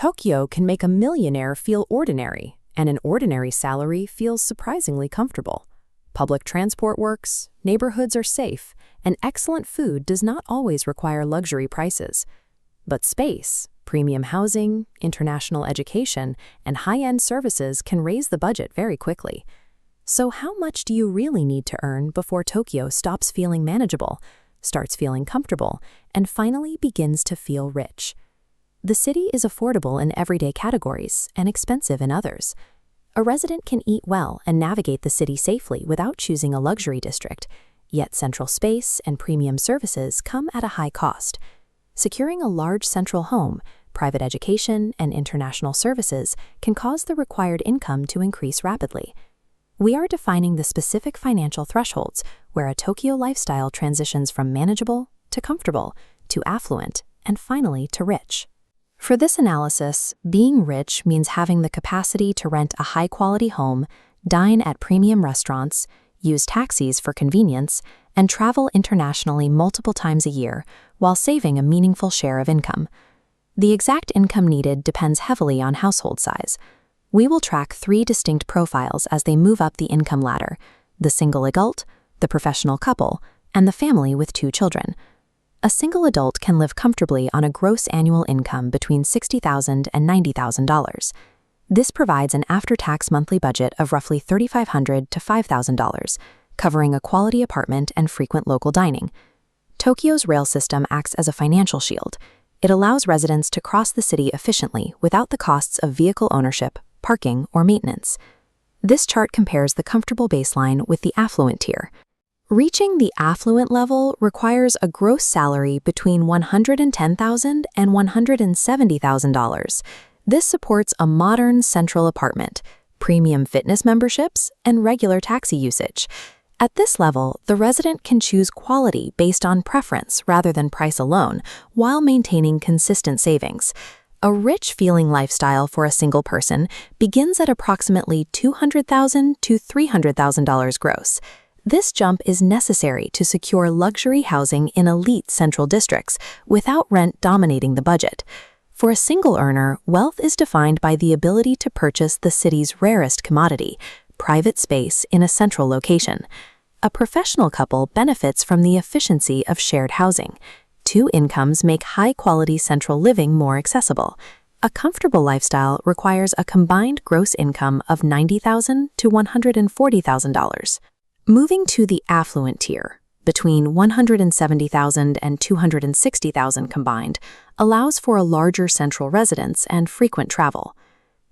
Tokyo can make a millionaire feel ordinary, and an ordinary salary feels surprisingly comfortable. Public transport works, neighborhoods are safe, and excellent food does not always require luxury prices. But space, premium housing, international education, and high-end services can raise the budget very quickly. So how much do you really need to earn before Tokyo stops feeling manageable, starts feeling comfortable, and finally begins to feel rich? The city is affordable in everyday categories and expensive in others. A resident can eat well and navigate the city safely without choosing a luxury district, yet central space and premium services come at a high cost. Securing a large central home, private education, and international services can cause the required income to increase rapidly. We are defining the specific financial thresholds where a Tokyo lifestyle transitions from manageable to comfortable to affluent and finally to rich. For this analysis, being rich means having the capacity to rent a high-quality home, dine at premium restaurants, use taxis for convenience, and travel internationally multiple times a year while saving a meaningful share of income. The exact income needed depends heavily on household size. We will track 3 distinct profiles as they move up the income ladder: the single adult, the professional couple, and the family with 2 children. A single adult can live comfortably on a gross annual income between $60,000 and $90,000. This provides an after-tax monthly budget of roughly $3,500 to $5,000, covering a quality apartment and frequent local dining. Tokyo's rail system acts as a financial shield. It allows residents to cross the city efficiently without the costs of vehicle ownership, parking, or maintenance. This chart compares the comfortable baseline with the affluent tier. Reaching the affluent level requires a gross salary between $110,000 and $170,000. This supports a modern central apartment, premium fitness memberships, and regular taxi usage. At this level, the resident can choose quality based on preference rather than price alone, while maintaining consistent savings. A rich-feeling lifestyle for a single person begins at approximately $200,000 to $300,000 gross. This jump is necessary to secure luxury housing in elite central districts without rent dominating the budget. For a single earner, wealth is defined by the ability to purchase the city's rarest commodity, private space in a central location. A professional couple benefits from the efficiency of shared housing. 2 incomes make high-quality central living more accessible. A comfortable lifestyle requires a combined gross income of $90,000 to $140,000. Moving to the affluent tier, between $170,000 and $260,000 combined, allows for a larger central residence and frequent travel.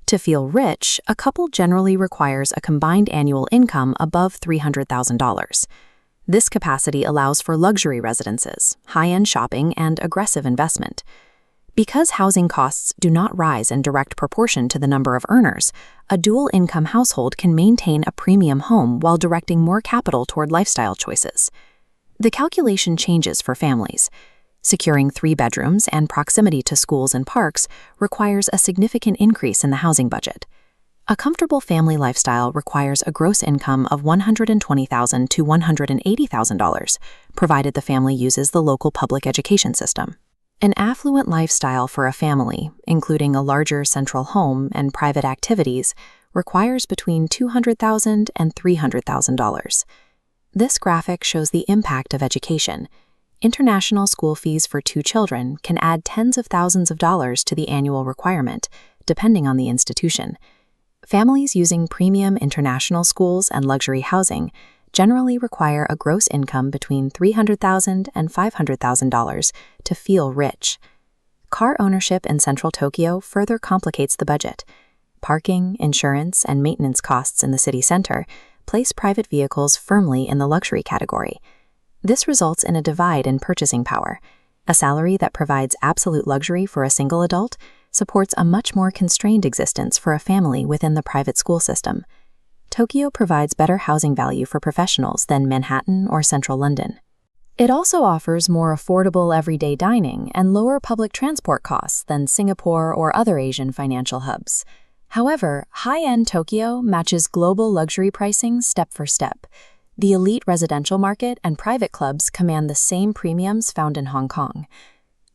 To feel rich, a couple generally requires a combined annual income above $300,000. This capacity allows for luxury residences, high-end shopping, and aggressive investment. Because housing costs do not rise in direct proportion to the number of earners, a dual-income household can maintain a premium home while directing more capital toward lifestyle choices. The calculation changes for families. Securing 3 bedrooms and proximity to schools and parks requires a significant increase in the housing budget. A comfortable family lifestyle requires a gross income of $120,000 to $180,000, provided the family uses the local public education system. An affluent lifestyle for a family, including a larger central home and private activities, requires between $200,000 and $300,000. This graphic shows the impact of education. International school fees for 2 children can add tens of thousands of dollars to the annual requirement, depending on the institution. Families using premium international schools and luxury housing generally require a gross income between $300,000 and $500,000 to feel rich. Car ownership in central Tokyo further complicates the budget. Parking, insurance, and maintenance costs in the city center place private vehicles firmly in the luxury category. This results in a divide in purchasing power. A salary that provides absolute luxury for a single adult supports a much more constrained existence for a family within the private school system. Tokyo provides better housing value for professionals than Manhattan or central London. It also offers more affordable everyday dining and lower public transport costs than Singapore or other Asian financial hubs. However, high-end Tokyo matches global luxury pricing step for step. The elite residential market and private clubs command the same premiums found in Hong Kong.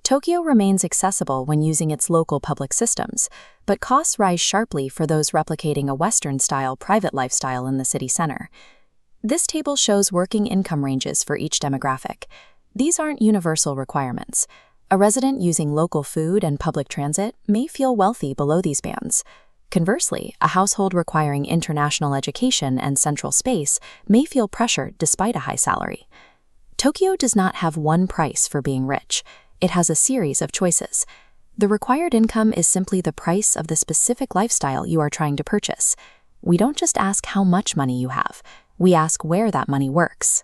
Tokyo remains accessible when using its local public systems, but costs rise sharply for those replicating a Western-style private lifestyle in the city center. This table shows working income ranges for each demographic. These aren't universal requirements. A resident using local food and public transit may feel wealthy below these bands. Conversely, a household requiring international education and central space may feel pressured despite a high salary. Tokyo does not have one price for being rich. It has a series of choices. The required income is simply the price of the specific lifestyle you are trying to purchase. We don't just ask how much money you have. We ask where that money works.